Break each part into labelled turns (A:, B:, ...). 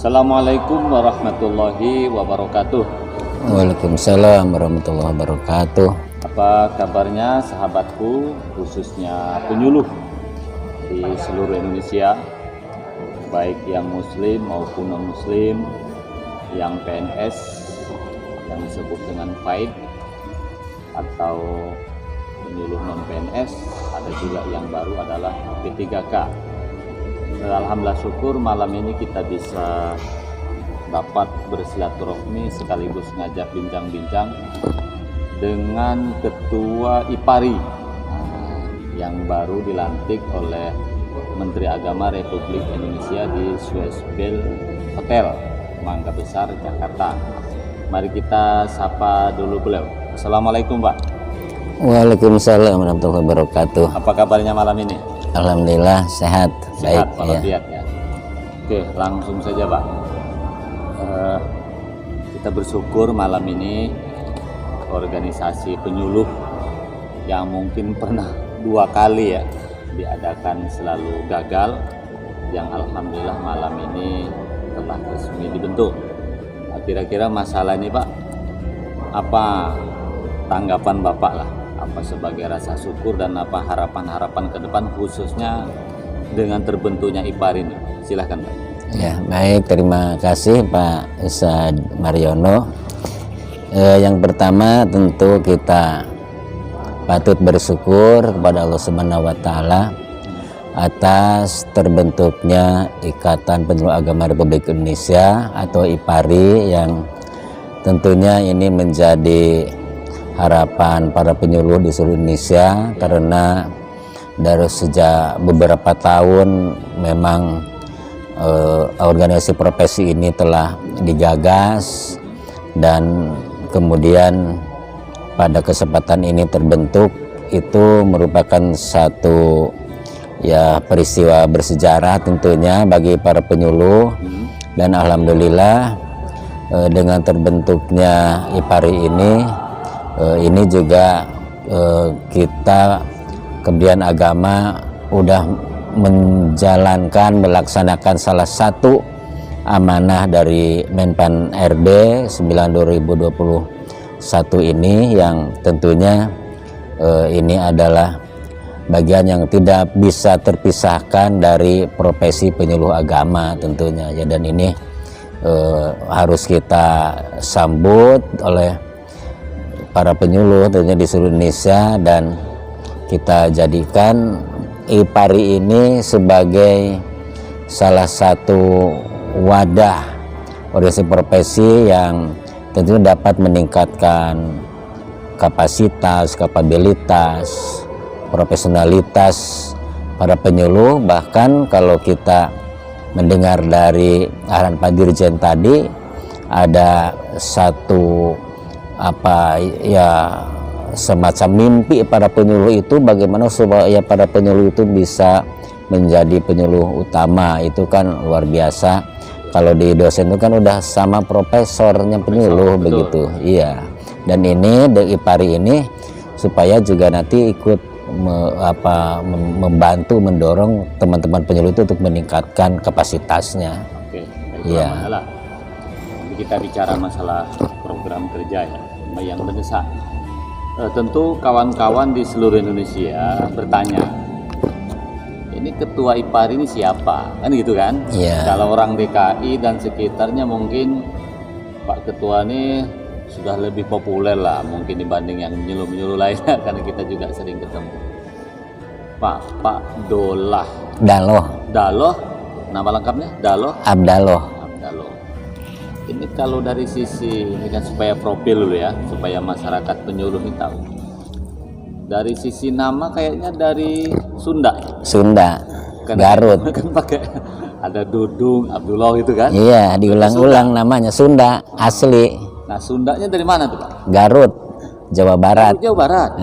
A: Assalamualaikum warahmatullahi wabarakatuh.
B: Waalaikumsalam warahmatullahi wabarakatuh.
A: Apa kabarnya sahabatku, khususnya penyuluh di seluruh Indonesia, baik yang muslim maupun non muslim, yang PNS yang disebut dengan FAID atau penyuluh non PNS, ada juga yang baru adalah P3K. Alhamdulillah syukur malam ini kita bisa dapat bersilaturahmi sekaligus ngajak bincang-bincang dengan Ketua IPARI yang baru dilantik oleh Menteri Agama Republik Indonesia di Swissbell Hotel, Mangga Besar, Jakarta. Mari kita sapa dulu beliau. Assalamualaikum, Pak.
B: Waalaikumsalam warahmatullahi wabarakatuh.
A: Apa kabarnya malam ini?
B: Alhamdulillah sehat,
A: Sehat,
B: baik
A: ya. Oke, langsung saja, Pak. Kita bersyukur malam ini organisasi penyuluh yang mungkin pernah 2 kali ya diadakan selalu gagal, yang alhamdulillah malam ini telah resmi dibentuk. Kira-kira masalah ini, Pak, apa tanggapan Bapak lah? Apa sebagai rasa syukur dan apa harapan-harapan ke depan khususnya dengan terbentuknya IPARI ini? Silahkan, Pak.
B: Ya, baik, terima kasih Pak Ustadz Mariono. Yang pertama tentu kita patut bersyukur kepada Allah Subhanahu wa Ta'ala atas terbentuknya Ikatan Penyuluh Agama Republik Indonesia atau IPARI, yang tentunya ini menjadi harapan para penyuluh di seluruh Indonesia, karena dari sejak beberapa tahun memang organisasi profesi ini telah digagas, dan kemudian pada kesempatan ini terbentuk. Itu merupakan satu ya peristiwa bersejarah tentunya bagi para penyuluh, dan alhamdulillah dengan terbentuknya IPARI ini juga kita Kementerian Agama udah melaksanakan salah satu amanah dari Menpan RB 9/2021 ini, yang tentunya ini adalah bagian yang tidak bisa terpisahkan dari profesi penyuluh agama tentunya ya, dan ini harus kita sambut oleh para penyuluh tentunya di seluruh Indonesia, dan kita jadikan IPARI ini sebagai salah satu wadah organisasi profesi yang tentunya dapat meningkatkan kapasitas, kapabilitas, profesionalitas para penyuluh. Bahkan kalau kita mendengar dari arahan Pak Dirjen tadi, ada satu semacam mimpi para penyuluh itu, bagaimana supaya para penyuluh itu bisa menjadi penyuluh utama. Itu kan luar biasa. Kalau di dosen itu kan udah sama profesornya penyuluh. Betul. Begitu. Iya. Dan ini di IPARI ini supaya juga nanti ikut membantu mendorong teman-teman penyuluh itu untuk meningkatkan kapasitasnya.
A: Oke.
B: Iya.
A: Nanti kita bicara masalah program kerja ya yang mendesak. Tentu kawan-kawan di seluruh Indonesia bertanya, ini ketua IPARI ini siapa? Kan gitu kan?
B: Yeah.
A: Kalau orang DKI dan sekitarnya mungkin Pak Ketua ini sudah lebih populer lah mungkin dibanding yang menyuluh-menyuluh lainnya, karena kita juga sering ketemu. Pak Daloh, nama lengkapnya
B: Abdaloh.
A: Ini kalau dari sisi ini kan supaya profil dulu ya, supaya masyarakat penyuluh ini tahu. Dari sisi nama kayaknya dari Sunda,
B: kan Garut.
A: Kan pakai ada Dudung, Abdullah gitu kan?
B: Iya, diulang-ulang namanya Sunda asli.
A: Nah, Sundanya dari mana tuh, Pak?
B: Garut, Jawa Barat.
A: Jawa Barat.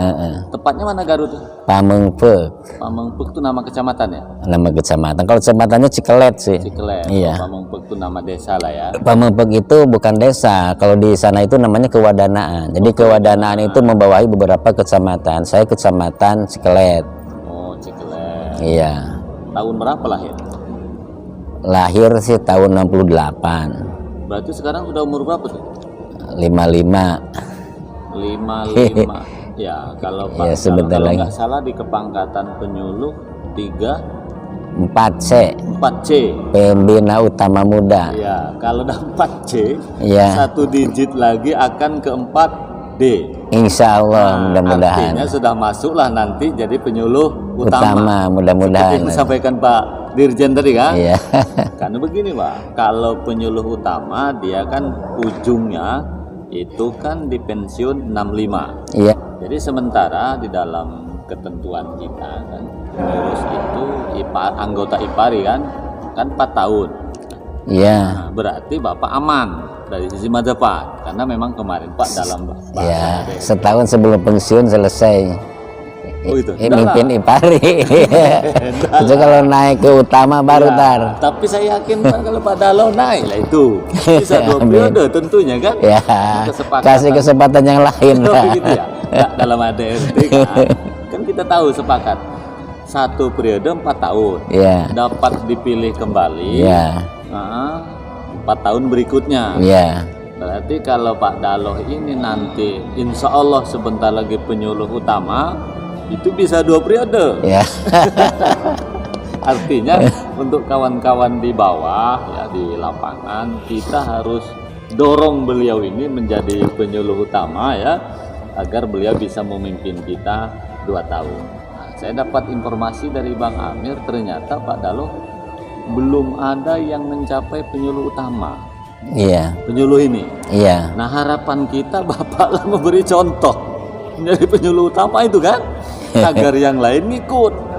A: Tepatnya mana Garut?
B: Pamengpeuk.
A: Pamengpeuk itu nama kecamatan ya?
B: Nama kecamatan. Kalau kecamatannya Cikelet sih.
A: Cikelet.
B: Iya.
A: Pamengpeuk itu nama desa lah ya.
B: Pamengpeuk itu bukan desa. Kalau di sana itu namanya kewadanaan. Jadi kewadanaan itu membawahi beberapa kecamatan. Saya kecamatan Cikelet.
A: Oh, Cikelet.
B: Iya.
A: Tahun berapa lahir?
B: lahir sih tahun 68.
A: Berarti sekarang sudah umur berapa tuh?
B: 55.
A: 55. Ya, kalau Pak,
B: Ya, sebentar
A: kalau
B: lagi.
A: nggak salah di kepangkatan penyuluh
B: 4C.
A: 4C.
B: Pembina Utama Muda.
A: Ya, kalau udah 4C,
B: Ya.
A: satu digit lagi akan ke 4D.
B: Insya Allah, mudah-mudahan.
A: Artinya sudah masuklah nanti jadi penyuluh
B: Utama,
A: Seperti
B: mudah-mudahan.
A: yang disampaikan Pak Dirjen tadi kan?
B: Iya.
A: Karena begini Pak, kalau penyuluh utama dia kan ujungnya itu kan di pensiun 65.
B: Iya.
A: Jadi sementara di dalam ketentuan kita kan pengurus itu anggota IPARI kan 4 tahun.
B: Iya.
A: Nah, berarti Bapak aman dari sisi mazhabat karena memang kemarin Pak dalam bahasa
B: Ya,
A: ADRT.
B: setahun sebelum pensiun selesai.
A: Oh, itu.
B: Mimpin IPARI. Itu kalau naik ke utama baru
A: Ya,
B: tar.
A: tapi saya yakin Pak kalau Pak Dalo naik lah itu bisa 2
B: Amin.
A: periode tentunya kan.
B: Ya,
A: Kesepakatan.
B: kasih kesempatan yang lain.
A: Oh, gitu ya. Nah, dalam ADRT kan kita tahu sepakat 1 periode 4 tahun
B: Ya,
A: dapat dipilih kembali.
B: ya,
A: 4 tahun berikutnya.
B: ya,
A: Berarti kalau Pak Daloh ini nanti insya Allah sebentar lagi penyuluh utama itu bisa 2 periode.
B: ya.
A: Artinya untuk kawan-kawan di bawah ya di lapangan kita harus dorong beliau ini menjadi penyuluh utama ya agar beliau bisa memimpin kita 2 tahun. Nah, saya dapat informasi dari Bang Amir ternyata Pak Daloh belum ada yang mencapai penyuluh utama.
B: Iya,
A: Penyuluh ini.
B: iya,
A: Nah harapan kita Bapaklah memberi contoh menjadi penyuluh utama itu kan agar yang lain ngikut.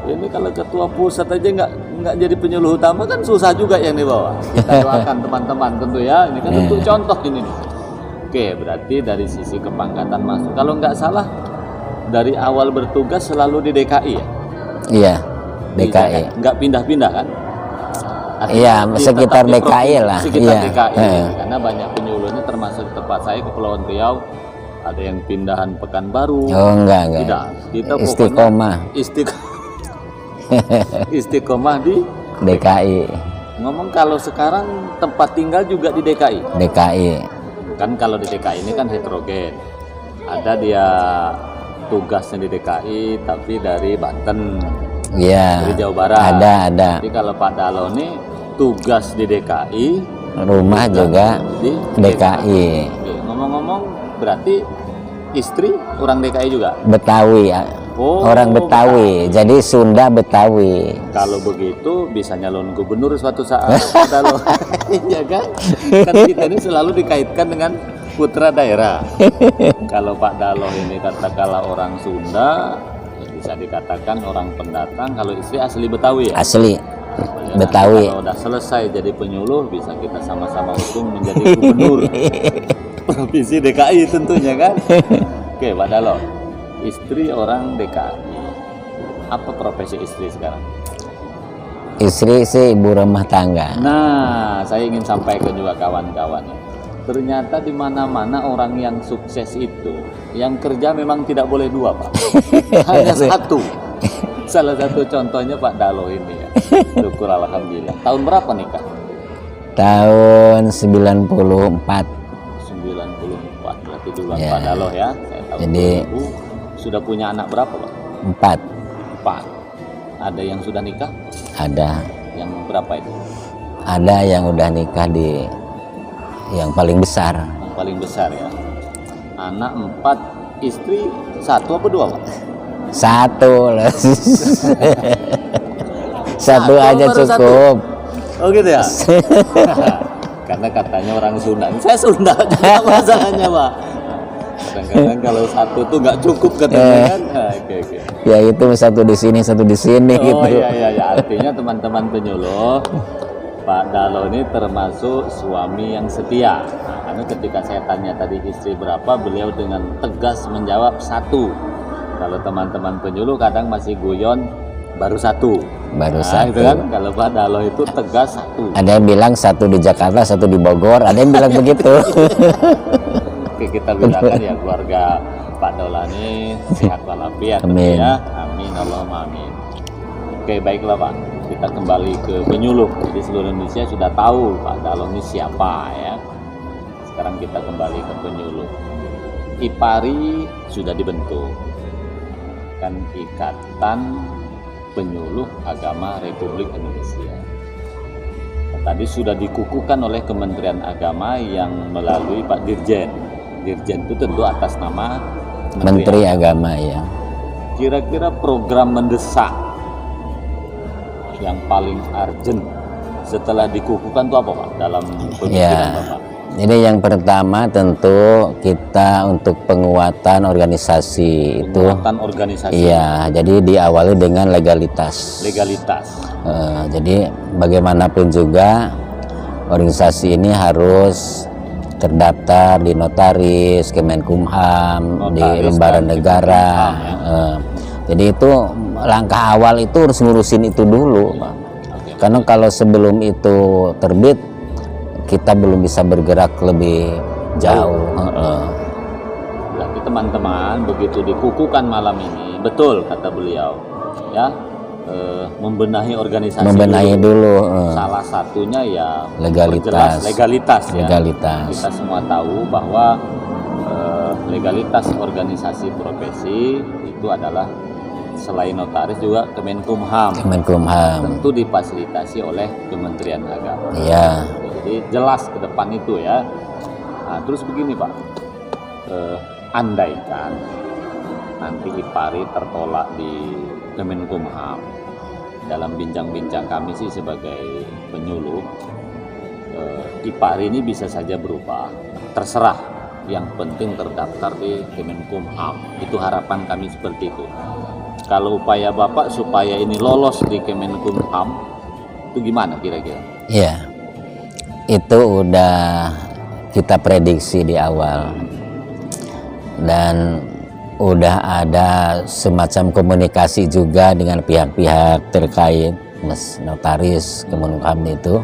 A: Ini kalau ketua pusat aja nggak jadi penyuluh utama kan susah juga yang di bawah. Kita doakan teman-teman tentu ya. Ini kan untuk contoh ini nih. Oke, berarti dari sisi kepangkatan masuk. Kalau nggak salah dari awal bertugas selalu di DKI ya.
B: iya.
A: Di
B: DKI.
A: Jakarta. Nggak pindah-pindah kan?
B: Iya,
A: Artinya
B: sekitar
A: tetap di
B: DKI
A: provinsi,
B: lah.
A: Sekitar
B: Iya.
A: DKI.
B: Heeh.
A: Karena banyak penyuluhnya termasuk tempat saya Kepulauan Riau. Ada yang pindahan Pekanbaru.
B: Oh, enggak.
A: Tidak, kita
B: Istiqomah.
A: Istiqomah di
B: DKI.
A: ngomong kalau sekarang tempat tinggal juga di DKI.
B: DKI.
A: Kan kalau di DKI ini kan heterogen. Ada dia tugasnya di DKI tapi dari Banten,
B: Iya.
A: dari Jawa Barat.
B: Ada.
A: Jadi kalau Pak Dalo ini tugas di DKI,
B: Rumah juga
A: di
B: DKI.
A: Oke, ngomong-ngomong berarti istri orang DKI juga.
B: Betawi.
A: Oh,
B: Orang Betawi. Jadi Sunda Betawi.
A: Kalau begitu bisa nyalon gubernur suatu saat. Kalau iya kan? Kan kita ini selalu dikaitkan dengan putra daerah. Kalau Pak Daloh ini katakanlah orang Sunda, ya bisa dikatakan orang pendatang. Kalau istri asli Betawi ya.
B: Asli
A: Ya,
B: Betawi.
A: Kalau udah selesai jadi penyuluh bisa kita sama-sama usung menjadi gubernur provinsi DKI tentunya kan. Oke Pak Daloh, istri orang DKI. Apa profesi istri sekarang?
B: Istri sih ibu rumah tangga.
A: Nah, saya ingin sampaikan juga kawan-kawan. Ternyata di mana-mana orang yang sukses itu, yang kerja memang tidak boleh 2, Pak. Hanya 1. Salah satu contohnya Pak Daloh ini ya. Syukur alhamdulillah. Tahun berapa nikah?
B: Tahun 94.
A: 94. Berarti duluan
B: Ya.
A: Pak Daloh ya. Saya tahu.
B: Jadi-
A: 2000. Sudah punya anak berapa, Pak?
B: 4.
A: 4. Ada yang sudah nikah?
B: Ada.
A: Yang berapa itu?
B: Ada yang udah nikah di yang paling besar.
A: Yang paling besar ya. Anak 4, istri 1 apa 2, Pak?
B: 1 lah. Satu aja
A: baru
B: cukup.
A: Oh gitu ya? Karena katanya orang Sunda. Saya Sunda juga masalahnya, Pak. Kadang-kadang kalau 1 tuh nggak cukup katanya kan. Nah, oke.
B: Ya itu satu di sini, satu di sini
A: Oh
B: gitu.
A: iya. Artinya teman-teman penyuluh, Pak Dalo ini termasuk suami yang setia. Nah, karena ketika saya tanya tadi istri berapa, beliau dengan tegas menjawab 1. Kalau teman-teman penyuluh kadang masih guyon baru 1.
B: Baru
A: Nah,
B: 1.
A: itu kan kalau Pak Dalo itu tegas 1.
B: Ada yang bilang 1 di Jakarta, 1 di Bogor. Ada yang bilang begitu.
A: Oke, kita bilang ya keluarga Pak Dalo ini sehat walafiat
B: Amin.
A: ya. Amin Allahumma amin. Oke, baiklah Pak. Kita kembali ke penyuluh. Jadi seluruh Indonesia sudah tahu Pak Dalong ini siapa ya. Sekarang kita kembali ke penyuluh. IPARI sudah dibentuk. Kan Ikatan Penyuluh Agama Republik Indonesia. Tadi sudah dikukuhkan oleh Kementerian Agama yang melalui Pak Dirjen. Dirjen itu tentu atas nama
B: Menteri Agama ya.
A: Kira-kira program mendesak yang paling urgent setelah dikukuhkan itu apa Pak dalam pemikiran
B: Ya.
A: Bapak?
B: Jadi yang pertama tentu kita untuk penguatan organisasi itu.
A: Penguatan organisasi.
B: Iya, jadi diawali dengan legalitas.
A: Legalitas.
B: Jadi bagaimanapun juga organisasi ini harus terdaftar di notaris, Kemenkumham, di
A: Notaris
B: lembaga
A: dan
B: negara.
A: Kemenkumham,
B: Jadi itu langkah awal itu harus ngurusin itu dulu, Pak.
A: Oke.
B: Karena kalau sebelum itu terbit kita belum bisa bergerak lebih jauh.
A: Berarti teman-teman begitu dikukuhkan malam ini, betul kata beliau, ya membenahi organisasi.
B: Membenahi dulu.
A: Salah satunya ya
B: Legalitas.
A: memperjelas legalitas ya.
B: Legalitas.
A: Kita semua tahu bahwa legalitas organisasi profesi itu adalah selain notaris juga Kemenkumham.
B: Kemenkumham.
A: Tentu difasilitasi oleh Kementerian Agama.
B: Iya.
A: Jadi jelas ke depan itu ya. Nah, terus begini Pak, andaikan nanti IPARI tertolak di Kemenkumham, dalam bincang-bincang kami sih sebagai penyuluh, IPARI ini bisa saja berubah, terserah, yang penting terdaftar di Kemenkumham. Itu harapan kami seperti itu. Kalau upaya Bapak supaya ini lolos di Kemenkumham, itu gimana kira-kira?
B: Iya. Itu udah kita prediksi di awal dan udah ada semacam komunikasi juga dengan pihak-pihak terkait, Mas Notaris, Kemenkumham itu,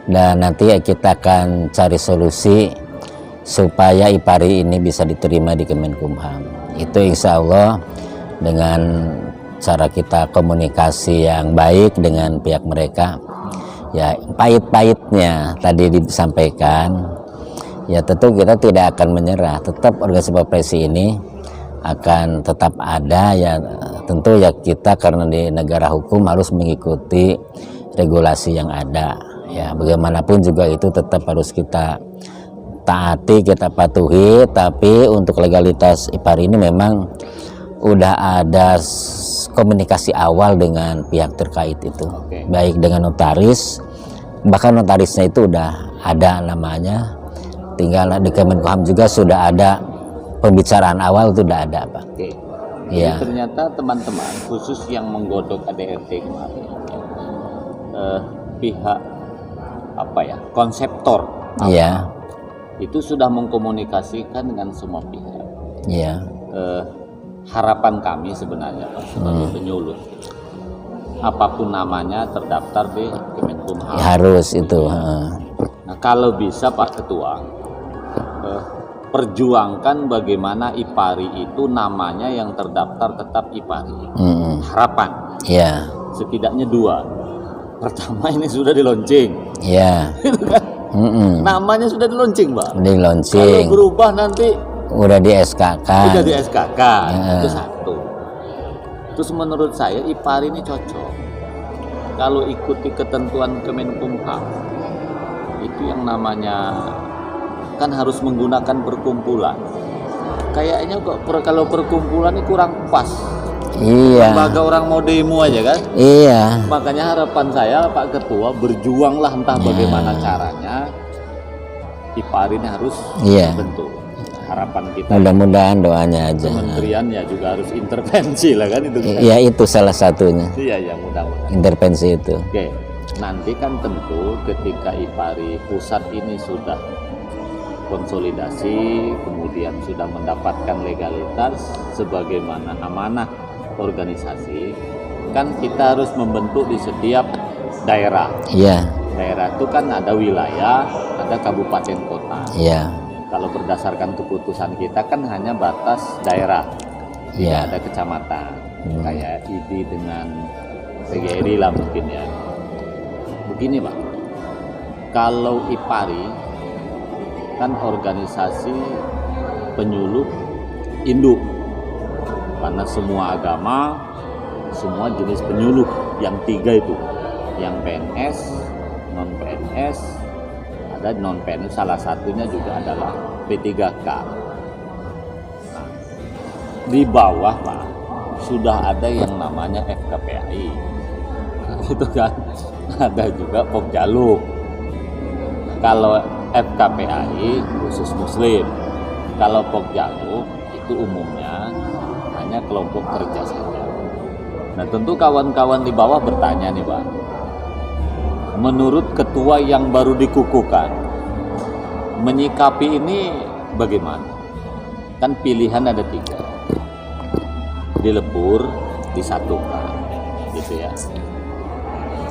B: dan nanti kita akan cari solusi supaya IPARI ini bisa diterima di Kemenkumham. Itu insya Allah dengan cara kita komunikasi yang baik dengan pihak mereka. Ya, pahit-pahitnya tadi disampaikan, ya tentu kita tidak akan menyerah, tetap organisasi profesi ini akan tetap ada ya. Tentu ya kita karena di negara hukum harus mengikuti regulasi yang ada ya, bagaimanapun juga itu tetap harus kita taati, kita patuhi. Tapi untuk legalitas IPARI ini memang udah ada komunikasi awal dengan pihak terkait itu.
A: Oke.
B: Baik dengan notaris, bahkan notarisnya itu udah ada namanya, tinggal di Kemenkumham juga sudah ada pembicaraan awal, itu udah ada Pak.
A: Oke.
B: Iya.
A: Jadi ternyata teman-teman khusus yang menggodok ADRT kemarin, pihak apa ya, konseptor
B: Iya.
A: itu sudah mengkomunikasikan dengan semua pihak.
B: Iya.
A: Harapan kami sebenarnya Pak, sebagai penyuluh, apapun namanya terdaftar di Kemenkumham.
B: Ya, harus itu.
A: Nah, kalau bisa Pak Ketua, perjuangkan bagaimana IPARI itu namanya yang terdaftar tetap IPARI. Harapan.
B: Iya.
A: Setidaknya dua. Pertama, ini sudah di launching.
B: Iya.
A: Namanya sudah di launching Pak.
B: Di
A: Kalau
B: launching,
A: berubah nanti
B: udah di SK kan.
A: udah di SKK, itu satu. Terus menurut saya IPARI ini cocok kalau ikuti ketentuan Kemenkumham. Itu yang namanya kan harus menggunakan perkumpulan. Kayaknya kok kalau perkumpulan ini kurang pas.
B: Iya.
A: Lembaga orang mau demo aja kan.
B: Iya.
A: Makanya harapan saya Pak Ketua, berjuanglah entah bagaimana caranya IPARI ini harus
B: Iya.
A: dibentuk. Harapan kita
B: Mudah-mudahan doanya aja.
A: kementerian ya juga harus intervensi lah kan itu.
B: Iya, itu salah satunya.
A: Iya ya, mudah-mudahan.
B: Intervensi itu.
A: Oke, nanti kan tentu ketika IPARI pusat ini sudah konsolidasi, kemudian sudah mendapatkan legalitas sebagaimana amanah organisasi, kan kita harus membentuk di setiap daerah.
B: Iya.
A: Daerah itu kan ada wilayah, ada kabupaten kota.
B: Iya.
A: Kalau berdasarkan keputusan kita kan hanya batas daerah, tidak
B: Iya.
A: ada kecamatan. Kayak ID dengan PGRI lah mungkin ya. Begini Pak, kalau IPARI kan organisasi penyuluh induk, karena semua agama, semua jenis penyuluh yang 3 itu, yang PNS, non PNS, ada non PNS, salah satunya juga adalah P3K. Nah, di bawah Pak sudah ada yang namanya FKPAI, gitu kan, ada juga Pokjaluh. Kalau FKPAI khusus Muslim, kalau Pokjaluh itu umumnya hanya kelompok kerja saja. Nah tentu kawan-kawan di bawah bertanya nih Pak, menurut ketua yang baru dikukuhkan, menyikapi ini bagaimana? Kan pilihan ada 3, dilebur, disatukan, gitu ya.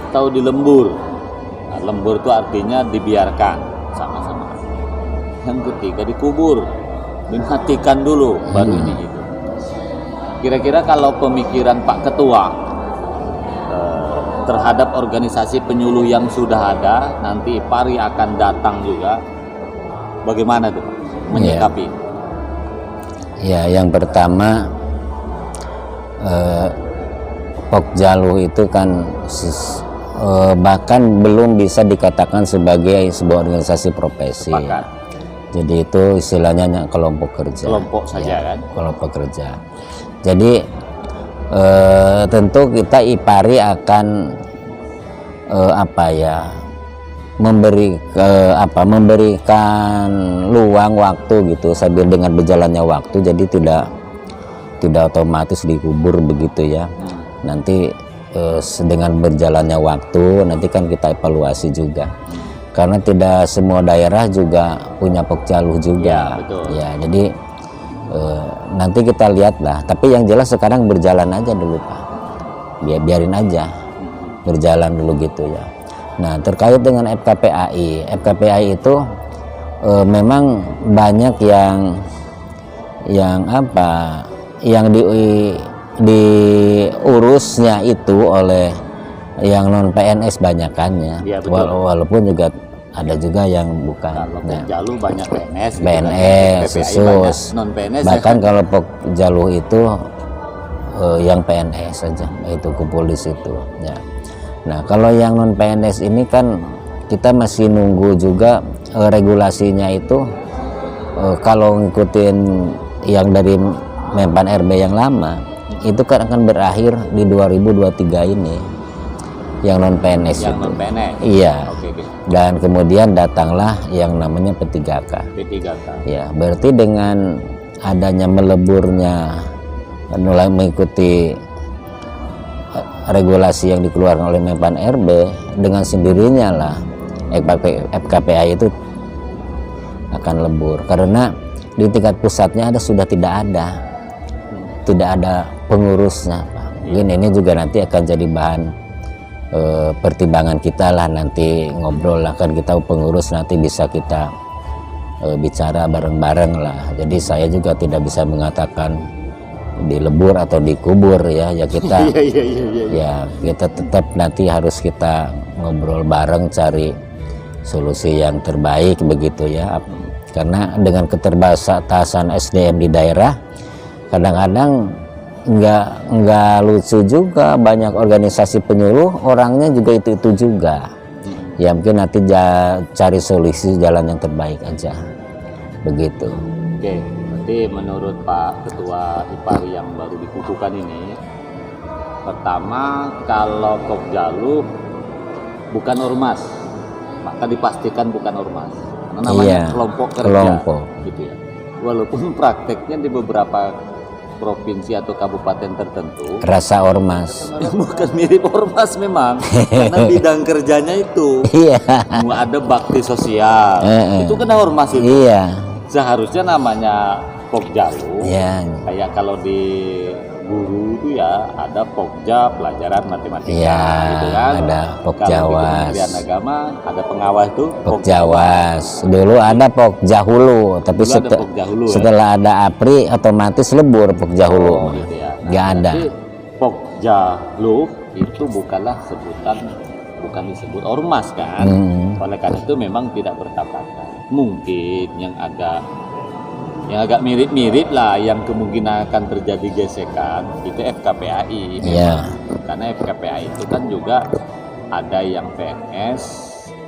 A: Atau dilembur. Nah, lembur itu artinya dibiarkan sama-sama. Yang ketiga dikubur, dimatikan dulu, baru ini gitu. Kira-kira kalau pemikiran Pak Ketua terhadap organisasi penyuluh yang sudah ada, nanti IPARI akan datang juga, bagaimana tuh menyikapi?
B: Ya, yang pertama Pokjaluh itu kan bahkan belum bisa dikatakan sebagai sebuah organisasi profesi.
A: Sepakat.
B: Jadi itu istilahnya kelompok kerja.
A: Kelompok saja kan?
B: Kelompok kerja. Jadi tentu kita IPARI akan memberikan luang waktu gitu sambil dengan berjalannya waktu, jadi tidak otomatis dikubur begitu ya. Nanti dengan berjalannya waktu nanti kan kita evaluasi juga, karena tidak semua daerah juga punya Pokjaluh juga.
A: Ya, betul.
B: Ya, jadi nanti kita lihat lah, tapi yang jelas sekarang berjalan aja dulu Pak, biarin aja berjalan dulu gitu ya. Nah terkait dengan FKPAI itu memang banyak yang diurusnya itu oleh yang non PNS banyakannya
A: ya,
B: walaupun juga ada juga yang bukan.
A: Kalau Pokjaluh banyak PNS,
B: PNS khusus,
A: non PNS.
B: bahkan kalau Pokjaluh itu yang PNS saja, itu kumpul di situ ya. Nah kalau yang non PNS ini kan kita masih nunggu juga regulasinya itu, kalau ngikutin yang dari Menpan RB yang lama itu kan akan berakhir di 2023 ini, yang non PNS
A: yang
B: itu.
A: non PNS.
B: Iya.
A: Oke.
B: Dan kemudian datanglah yang namanya P3K. Ya, berarti dengan adanya meleburnya mulai mengikuti regulasi yang dikeluarkan oleh Menpan RB, dengan sendirinya lah FKPAI itu akan lebur, karena di tingkat pusatnya sudah tidak ada pengurusnya. Mungkin ini juga nanti akan jadi bahan pertimbangan kita lah, nanti ngobrol lah, kan kita pengurus nanti bisa kita bicara bareng-bareng lah. Jadi saya juga tidak bisa mengatakan dilebur atau dikubur ya kita ya kita tetap nanti harus kita ngobrol bareng, cari solusi yang terbaik begitu ya. Karena dengan keterbatasan SDM di daerah, kadang-kadang nggak lucu juga, banyak organisasi penyuluh orangnya juga itu juga. Ya mungkin nanti cari solusi jalan yang terbaik aja begitu.
A: Oke, berarti menurut Pak Ketua IPARI yang baru dikukuhkan ini, pertama kalau Pokjaluh bukan ormas, maka dipastikan bukan ormas, karena namanya kelompok kerja, gitu ya. Walaupun prakteknya di beberapa provinsi atau kabupaten tertentu
B: rasa ormas,
A: bukan mirip ormas memang, karena bidang kerjanya itu ada bakti sosial, itu kan ormas itu. Seharusnya namanya Pokjaluh, kayak kalau di guru itu ya ada Pokja pelajaran matematika, gitu kan. Ada
B: Pokjawas.
A: Kementerian Agama ada pengawas tuh
B: Pokjawas. Dulu ada Pokjahulu, tapi setelah ada APRI otomatis lebur Pokjahulu.
A: Gitu ya.
B: Nggak ada.
A: Pokjaluh itu bukanlah sebutan, bukan disebut ormas kan. Oleh karena itu memang tidak bertabrakan. Mungkin yang agak mirip-mirip lah yang kemungkinan akan terjadi gesekan itu FKPAI. Karena FKPAI itu kan juga ada yang PNS,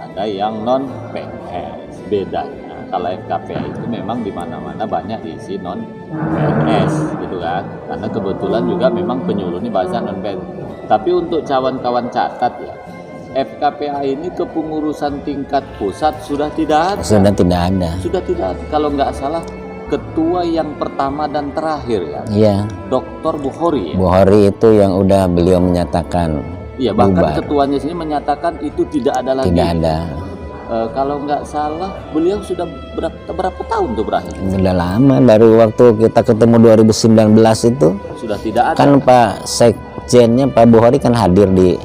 A: ada yang non PNS. Bedanya kalau FKPAI itu memang di mana-mana banyak diisi non PNS gitu kan. Karena kebetulan juga memang penyuluh ini bahasa non PNS. Tapi untuk kawan-kawan catat ya, FKPAI ini kepengurusan tingkat pusat sudah tidak ada.
B: Sudah tidak ada.
A: Sudah tidak ada. Kalau nggak salah ketua yang pertama dan terakhir ya.
B: Iya.
A: Dr. Bukhori ya.
B: Bukhori itu yang udah beliau menyatakan.
A: Iya, bahkan
B: bubar.
A: ketuanya sini menyatakan itu tidak ada lagi.
B: Tidak ada.
A: Kalau nggak salah beliau sudah berapa tahun tuh berakhir?
B: Sudah lama, dari waktu kita ketemu 2019 itu.
A: Sudah tidak ada.
B: Kan Pak Sekjennya Pak Bukhori kan hadir di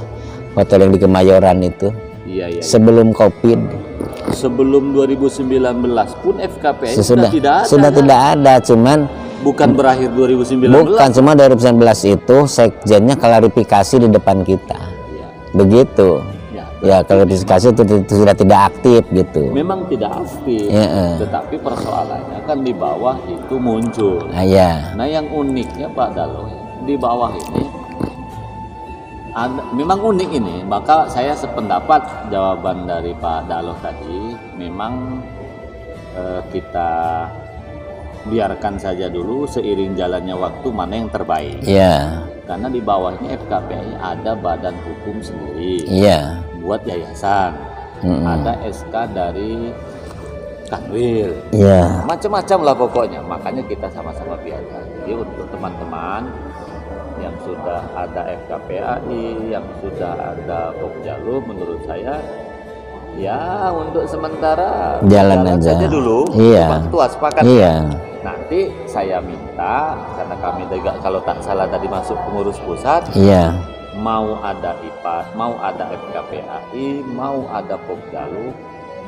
B: hotel yang di Kemayoran itu.
A: Iya.
B: Sebelum Covid.
A: Sebelum 2019 pun FKPAI sudah tidak ada.
B: Sudah tidak ada, cuman
A: bukan berakhir 2019.
B: Bukan, cuma 2019 itu sekjennya klarifikasi di depan kita.
A: Ya.
B: Begitu. Ya, klarifikasi itu sudah tidak aktif gitu.
A: Memang tidak aktif. Tetapi persoalannya kan di bawah itu muncul. Nah, yang uniknya Pak Daloh di bawah ini memang unik ini, maka saya sependapat jawaban dari Pak Daloh tadi, memang kita biarkan saja dulu seiring jalannya waktu mana yang terbaik. Karena di bawahnya FKPAI ada badan hukum sendiri, buat yayasan, ada SK dari Kanwil, macam-macam lah pokoknya. Makanya kita sama-sama biarkan. Jadi untuk teman-teman yang sudah ada FKPAI, yang sudah ada Pokjalu, menurut saya ya untuk sementara
B: jalan aja
A: dulu. Ketua sepakat. Nanti saya minta, karena kami juga kalau tak salah tadi masuk pengurus pusat, mau ada IPAS, mau ada FKPAI, mau ada Pokjalu,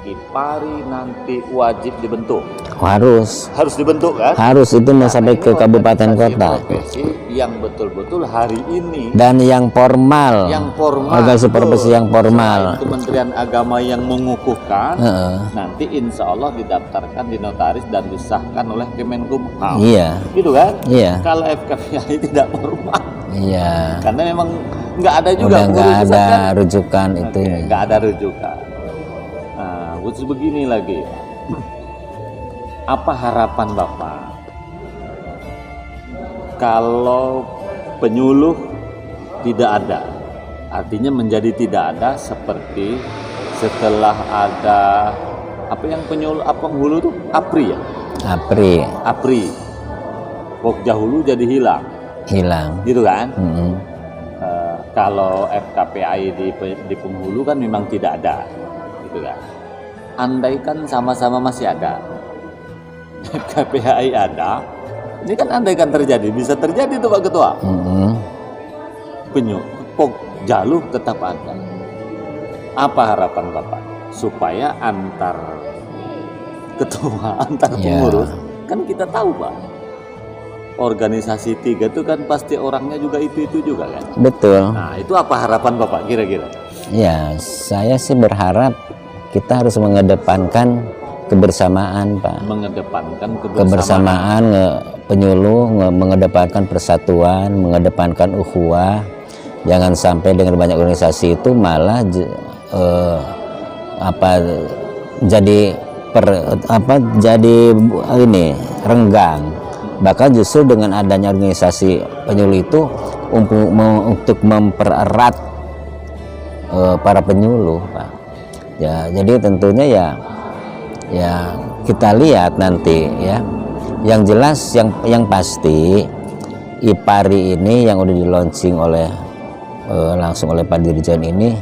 A: IPARI nanti wajib dibentuk. Harus dibentuk kan? Harus, itu mau sampai ke kabupaten kota. Yang betul-betul hari ini. Dan yang formal. Organisasi profesi yang formal. Kementerian Agama yang mengukuhkan. Nanti insya Allah didaftarkan di notaris dan disahkan oleh Kemenkumham. Gitu kan? Kalau FKPAI tidak formal. Karena memang nggak ada juga. Nggak ada rujukan itu. Nggak ada rujukan. Khusus begini lagi, apa harapan Bapak kalau penyuluh tidak ada, artinya menjadi tidak ada seperti setelah ada apa yang penyuluh, apa hulu itu APRI ya? APRI, Pokja hulu jadi hilang, gitu kan? Kalau FKPAI di penghulu kan memang tidak ada, gitu kan? Andaikan sama-sama masih ada, KPAI ada, ini kan andaikan terjadi, bisa terjadi tuh Pak Ketua. Pokjalu tetap ada. Apa harapan Bapak supaya antar ketua, antar pengurus, kan kita tahu Pak, organisasi 3 itu kan pasti orangnya juga itu juga kan. Betul. Nah, itu apa harapan Bapak kira-kira? Ya, saya sih berharap kita harus mengedepankan kebersamaan, Pak. Mengedepankan kebersamaan penyuluh, mengedepankan persatuan, mengedepankan ukhuwah. Jangan sampai dengan banyak organisasi itu malah jadi renggang. Bahkan justru dengan adanya organisasi penyuluh itu untuk mempererat para penyuluh, Pak. Ya, jadi tentunya ya kita lihat nanti ya. Yang jelas yang pasti IPARI ini yang udah di launching langsung oleh Pak Dirjen ini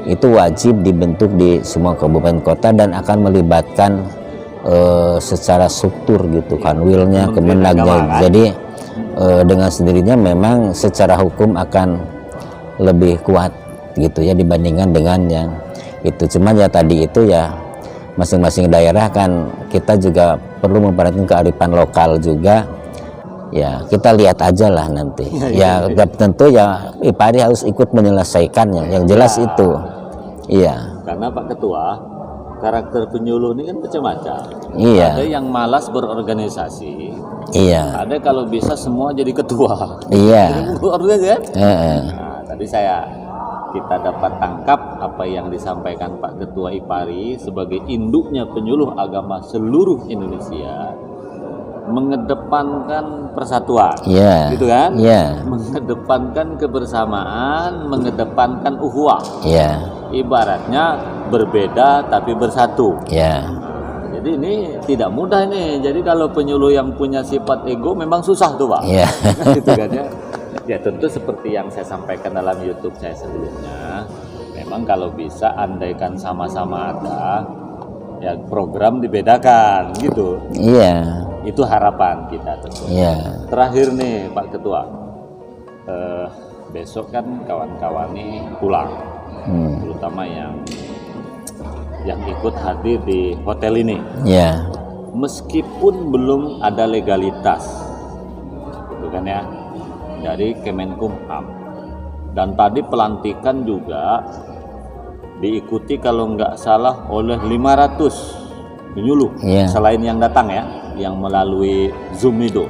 A: itu wajib dibentuk di semua kabupaten kota dan akan melibatkan secara struktur gitu Kanwilnya, Kemenagnya. Jadi dengan sendirinya memang secara hukum akan lebih kuat gitu ya dibandingkan dengan yang itu. Cuman ya tadi itu ya masing-masing daerah kan kita juga perlu memperhatikan kearifan lokal juga.
B: Ya kita lihat aja lah nanti. Ya tentu ya IPARI harus ikut menyelesaikannya. Yang jelas itu. Iya.
A: Karena Pak Ketua, karakter penyuluh ini kan macam-macam.
B: Iya.
A: Ada yang malas berorganisasi.
B: Iya.
A: Ada kalau bisa semua jadi ketua.
B: Iya.
A: Kan? Nah, tadi kita dapat tangkap apa yang disampaikan Pak Ketua IPARI sebagai induknya penyuluh agama seluruh Indonesia, mengedepankan persatuan, gitu kan? Mengedepankan kebersamaan, mengedepankan ukhuwah. Ibaratnya berbeda tapi bersatu. Jadi ini tidak mudah nih. Jadi kalau penyuluh yang punya sifat ego memang susah tuh Pak. Gitu kan ya. Ya tentu seperti yang saya sampaikan dalam YouTube saya sebelumnya, memang kalau bisa andaikan sama-sama ada, ya program dibedakan gitu. Itu harapan kita tentu. Terakhir nih Pak Ketua, besok kan kawan-kawan ini pulang, terutama yang ikut hadir di hotel ini. Meskipun belum ada legalitas, gitu kan ya, dari Kemenkumham, dan tadi pelantikan juga diikuti kalau nggak salah oleh 500 penyuluh selain yang datang ya, yang melalui Zoom itu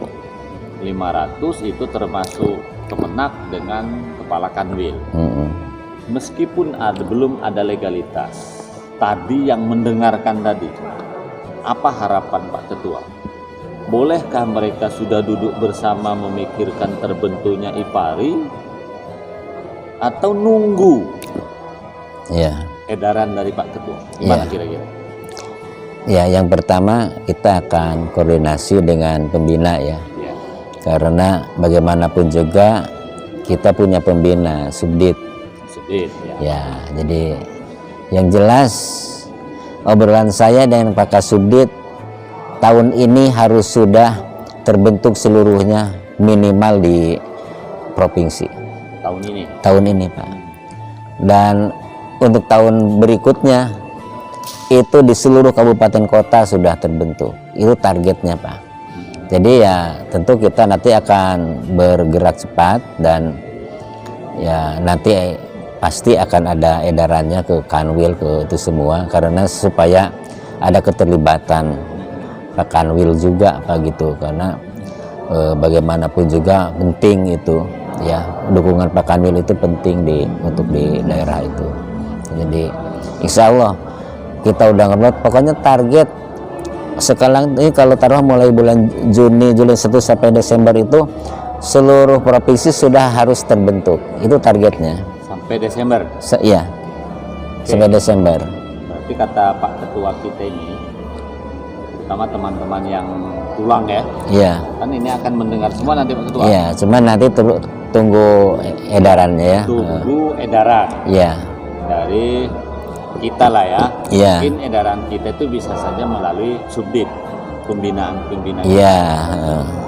A: 500 itu termasuk Kemenak dengan Kepala Kanwil. Meskipun belum ada legalitas, tadi yang mendengarkan tadi, apa harapan Pak Ketua? Bolehkah mereka sudah duduk bersama memikirkan terbentuknya IPARI atau nunggu edaran dari Pak Ketua? Gimana kira-kira?
B: Ya, yang pertama kita akan koordinasi dengan pembina ya. Karena bagaimanapun juga kita punya pembina subdit. Jadi yang jelas obrolan saya dengan Pak Kasubdit, tahun ini harus sudah terbentuk seluruhnya minimal di provinsi. Tahun ini Pak. Dan untuk tahun berikutnya itu di seluruh kabupaten kota sudah terbentuk. Itu targetnya Pak. Jadi ya tentu kita nanti akan bergerak cepat dan ya nanti pasti akan ada edarannya ke Kanwil, ke itu semua, karena supaya ada keterlibatan Pak Kanwil juga Pak gitu, karena bagaimanapun juga penting itu ya, dukungan Pak Kanwil itu penting untuk di daerah itu. Jadi insya Allah kita udah ngebuat, pokoknya target sekarang ini kalau taruh mulai bulan Juli 1 sampai Desember itu seluruh provinsi sudah harus terbentuk, itu targetnya.
A: Sampai Desember?
B: Sampai Desember.
A: Berarti kata Pak Ketua kita ini, terutama teman-teman yang pulang ya, kan ini akan mendengar semua nanti Pak Ketua.
B: Cuman nanti tunggu edarannya ya.
A: Tunggu edaran. Dari kita lah ya. Mungkin edaran kita itu bisa saja melalui subdit, pembinaan.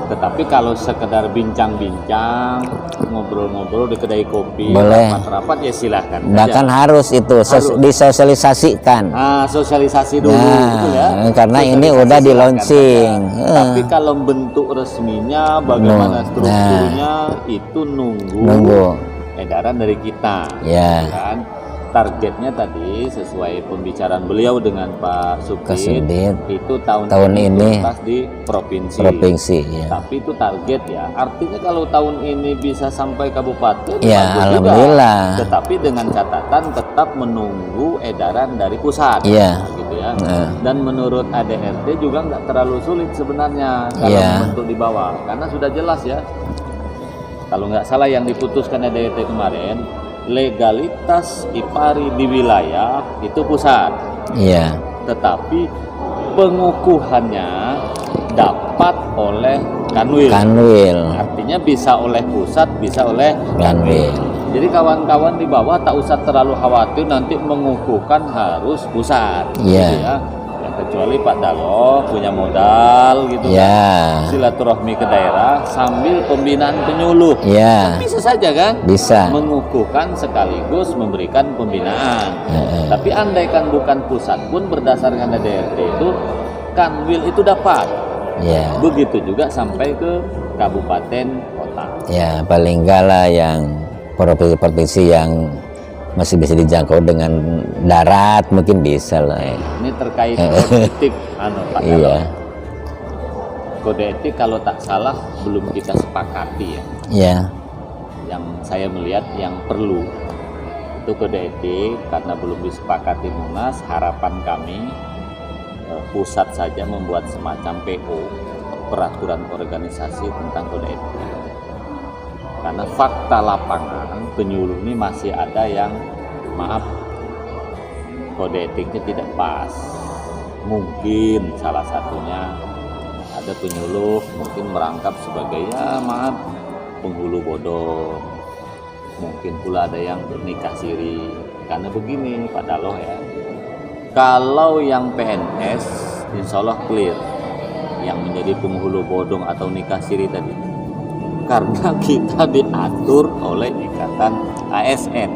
A: Tetapi kalau sekedar bincang-bincang, ngobrol-ngobrol di kedai kopi, rapat-rapat ya silahkan.
B: Bahkan harus itu disosialisasikan.
A: Sosialisasi dulu gitu ya.
B: Karena ini udah di launching.
A: Tapi kalau bentuk resminya, bagaimana strukturnya, itu nunggu edaran dari kita. Kan? Targetnya tadi sesuai pembicaraan beliau dengan Pak Subdit itu tahun ini di provinsi. Tapi itu target ya. Artinya kalau tahun ini bisa sampai kabupaten,
B: alhamdulillah.
A: Juga. Tetapi dengan catatan tetap menunggu edaran dari pusat, gitu ya. Dan menurut ADRT juga nggak terlalu sulit sebenarnya kalau membentuk di bawah, karena sudah jelas ya. Kalau nggak salah yang diputuskan ADRT kemarin, legalitas IPARI di wilayah itu pusat. Tetapi pengukuhannya dapat oleh Kanwil. Artinya bisa oleh pusat, bisa oleh Kanwil. Jadi kawan-kawan di bawah tak usah terlalu khawatir nanti mengukuhkan harus pusat. Gitu ya. Kecuali Pak Dalo punya modal gitu kan, silaturahmi ke daerah sambil pembinaan penyuluh, bisa saja kan, mengukuhkan sekaligus memberikan pembinaan. Tapi andaikan bukan pusat pun berdasarkan ADRT itu Kanwil itu dapat. Begitu juga sampai ke kabupaten, kota.
B: Ya, paling enggak lah yang provinsi-provinsi yang masih bisa dijangkau dengan darat mungkin bisa lah ya.
A: Ini terkait kode etik, Pak.
B: Iya.
A: Kode etik kalau tak salah belum kita sepakati ya.
B: Iya.
A: Yang saya melihat yang perlu itu kode etik karena belum disepakati Munas. Harapan kami pusat saja membuat semacam PO, peraturan organisasi tentang kode etik. Karena fakta lapangan penyuluh ini masih ada yang maaf kode etiknya tidak pas. Mungkin salah satunya ada penyuluh mungkin merangkap sebagai ya maaf penghulu bodong. Mungkin pula ada yang nikah siri. Karena begini Pak Daloh ya, kalau yang PNS insya Allah clear yang menjadi penghulu bodong atau nikah siri tadi, karena kita diatur oleh ikatan ASN.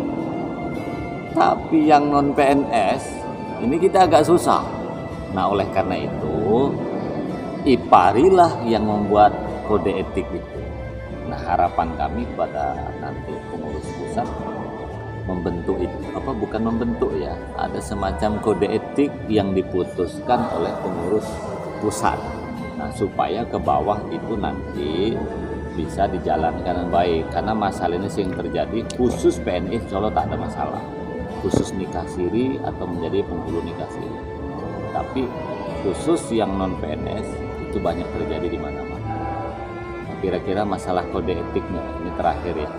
A: Tapi yang non PNS ini kita agak susah. Nah oleh karena itu IPARI lah yang membuat kode etik itu. Nah harapan kami kepada nanti pengurus pusat membentuk itu, bukan membentuk ya, ada semacam kode etik yang diputuskan oleh pengurus pusat. Nah supaya ke bawah itu nanti bisa dijalankan dengan baik, karena masalah ini yang terjadi khusus PNS Solo tak ada masalah, khusus nikah siri atau menjadi penghulu nikah siri, tapi khusus yang non PNS itu banyak terjadi di mana-mana. Nah, kira-kira masalah kode etiknya ini terakhir ya,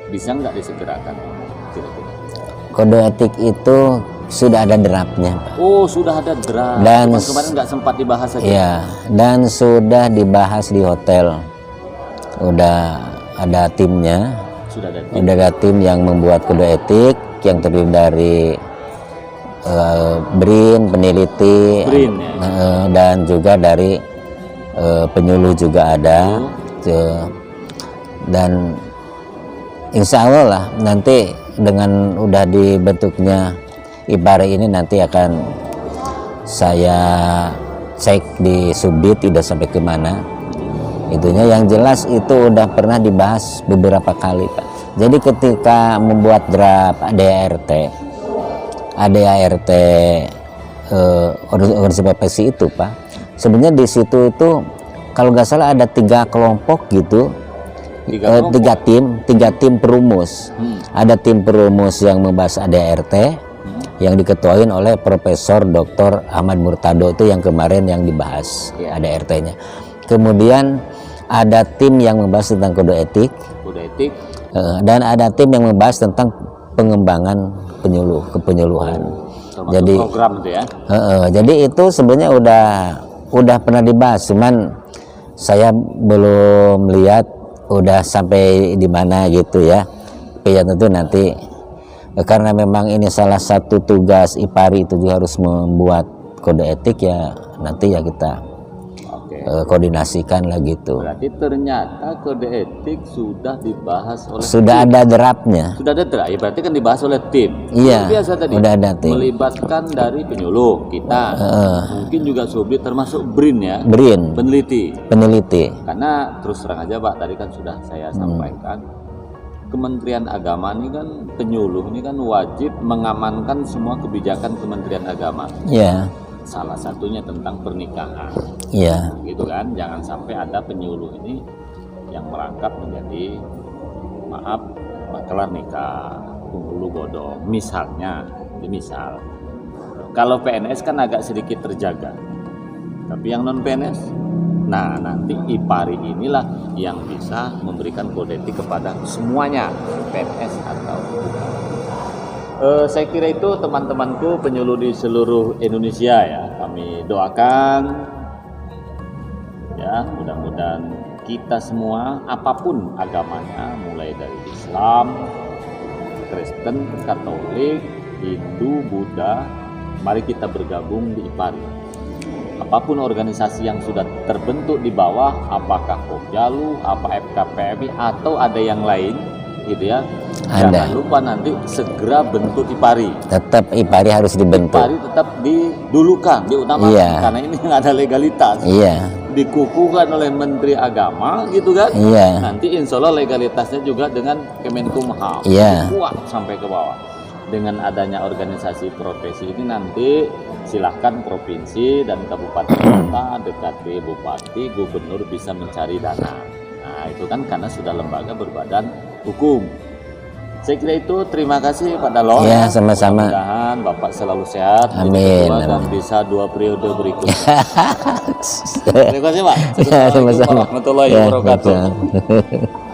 A: bisa nggak disegerakan kira-kira?
B: Kode etik itu sudah ada draftnya, Pak.
A: Oh, sudah ada draft.
B: Dan
A: kemarin nggak sempat dibahas saja.
B: Iya, dan sudah dibahas di hotel. Udah ada timnya.
A: Sudah ada tim.
B: Udah ada tim yang membuat kode etik yang terdiri dari BRIN, peneliti,
A: BRIN, ya.
B: Dan juga dari penyuluh juga ada. Dan insya Allah lah nanti dengan udah dibentuknya IPARI ini nanti akan saya cek di Subdit udah sampai kemana itunya. Yang jelas itu udah pernah dibahas beberapa kali, Pak. Jadi ketika membuat draft ADART organisasi profesi itu, Pak, sebenarnya di situ itu kalau nggak salah ada 3 kelompok gitu. Tiga tim perumus. Ada tim perumus yang membahas ADART yang diketuain oleh Profesor Dr. Ahmad Murtado, itu yang kemarin yang dibahas ADART-nya. Kemudian ada tim yang membahas tentang kode etik, dan ada tim yang membahas tentang pengembangan kepenyuluhan. Jadi
A: program itu ya.
B: Jadi itu sebenarnya udah pernah dibahas, cuman saya belum lihat udah sampai di mana gitu ya. Ya tentu nanti karena memang ini salah satu tugas IPARI itu juga harus membuat kode etik ya, nanti ya kita koordinasikan lah gitu.
A: Berarti ternyata kode etik sudah dibahas oleh
B: sudah
A: tim.
B: Ada draftnya.
A: Sudah ada draft, ya berarti kan dibahas oleh tim.
B: Iya.
A: Biasa tadi.
B: Udah ada tim.
A: Melibatkan dari penyuluh kita, mungkin juga Subdit termasuk BRIN ya.
B: BRIN. Peneliti.
A: Karena terus terang aja Pak, tadi kan sudah saya sampaikan. Kementerian Agama ini kan penyuluh ini kan wajib mengamankan semua kebijakan Kementerian Agama.
B: Iya.
A: Salah satunya tentang pernikahan.
B: Iya.
A: Gitu kan, jangan sampai ada penyuluh ini yang merangkap menjadi maklar nikah, penghulu bodong. Misalnya, misal kalau PNS kan agak sedikit terjaga. Tapi yang non PNS, nah nanti IPARI inilah yang bisa memberikan kode etik kepada semuanya, PNS atau bukan. Saya kira itu teman-temanku penyuluh di seluruh Indonesia ya, kami doakan ya, mudah-mudahan kita semua apapun agamanya, mulai dari Islam, Kristen, Katolik, Hindu, Buddha, mari kita bergabung di IPARI. Apapun organisasi yang sudah terbentuk di bawah, apakah Kopjalu, apa FKPMI atau ada yang lain, gitu ya.
B: Ada.
A: Jangan lupa nanti segera bentuk IPARI.
B: Tetap IPARI harus dibentuk.
A: IPARI tetap didulukan, diutamakan,
B: Iya.
A: karena ini nggak ada legalitas.
B: Iya.
A: Dikukuhkan oleh Menteri Agama gitu kan.
B: Iya.
A: Nanti insya Allah legalitasnya juga dengan Kemenkumham.
B: Iya.
A: Kuat sampai ke bawah. Dengan adanya organisasi profesi ini nanti silahkan provinsi dan kabupaten kota dekati bupati, gubernur bisa mencari dana. Nah itu kan karena sudah lembaga berbadan hukum. Saya kira itu. Terima kasih Pak Dalong.
B: Ya, sama-sama.
A: Mudah-mudahan Bapak selalu sehat,
B: Amin,
A: dan
B: amin.
A: bisa 2 periode berikutnya. Terima kasih Pak.
B: Ya,
A: Assalamualaikum
B: sama-sama.
A: warahmatullahi
B: Ya,
A: wabarakatuh.
B: betul.